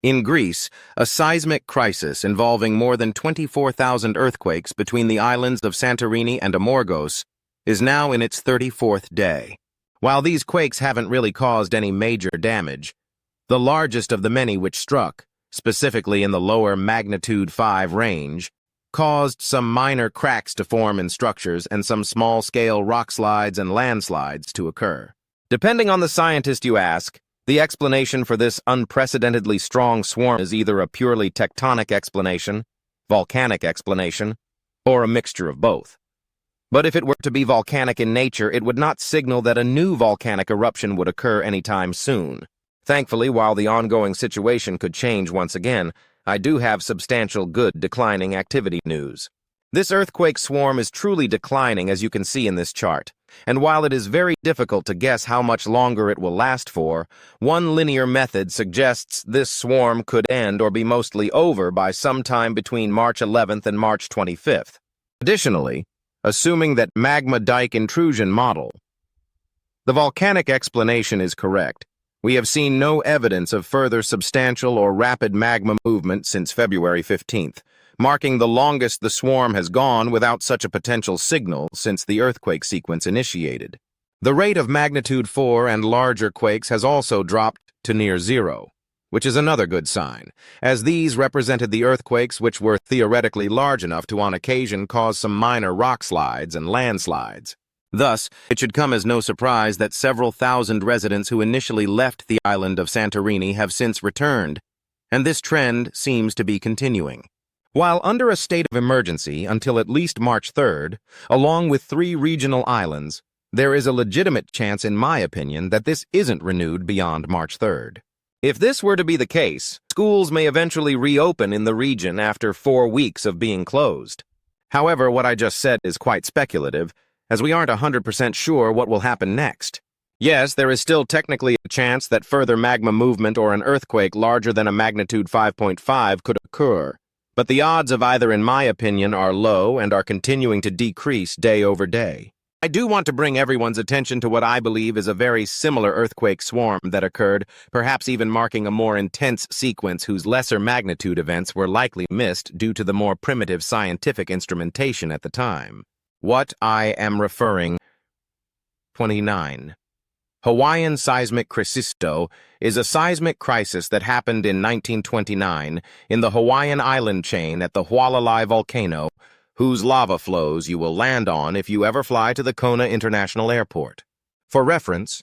In Greece, a seismic crisis involving more than 24,000 earthquakes between the islands of Santorini and Amorgos is now in its 34th day. While these quakes haven't really caused any major damage, the largest of the many which struck, specifically in the lower magnitude 5 range, caused some minor cracks to form in structures and some small-scale rock slides and landslides to occur. Depending on the scientist you ask, the explanation for this unprecedentedly strong swarm is either a purely tectonic explanation, volcanic explanation, or a mixture of both. But if it were to be volcanic in nature, it would not signal that a new volcanic eruption would occur anytime soon. Thankfully, while the ongoing situation could change once again, I do have substantial good declining activity news. This earthquake swarm is truly declining, as you can see in this chart, and while it is very difficult to guess how much longer it will last for, one linear method suggests this swarm could end or be mostly over by sometime between March 11th and March 25th. Additionally, assuming that magma dike intrusion model, the volcanic explanation is correct, we have seen no evidence of further substantial or rapid magma movement since February 15th, marking the longest the swarm has gone without such a potential signal since the earthquake sequence initiated. The rate of magnitude 4 and larger quakes has also dropped to near zero, which is another good sign, as these represented the earthquakes which were theoretically large enough to on occasion cause some minor rock slides and landslides. Thus, it should come as no surprise that several thousand residents who initially left the island of Santorini have since returned, and this trend seems to be continuing. While under a state of emergency until at least March 3rd, along with 3 regional islands, there is a legitimate chance, in my opinion, that this isn't renewed beyond March 3rd. If this were to be the case, schools may eventually reopen in the region after 4 weeks of being closed. However, what I just said is quite speculative, as we aren't 100% sure what will happen next. Yes, there is still technically a chance that further magma movement or an earthquake larger than a magnitude 5.5 could occur, but the odds of either, in my opinion, are low and are continuing to decrease day over day. I do want to bring everyone's attention to what I believe is a very similar earthquake swarm that occurred, perhaps even marking a more intense sequence whose lesser magnitude events were likely missed due to the more primitive scientific instrumentation at the time. What I am referring 29. Hawaiian seismic crisis is a seismic crisis that happened in 1929 in the Hawaiian island chain at the Hualalai volcano, whose lava flows you will land on if you ever fly to the Kona International Airport. For reference,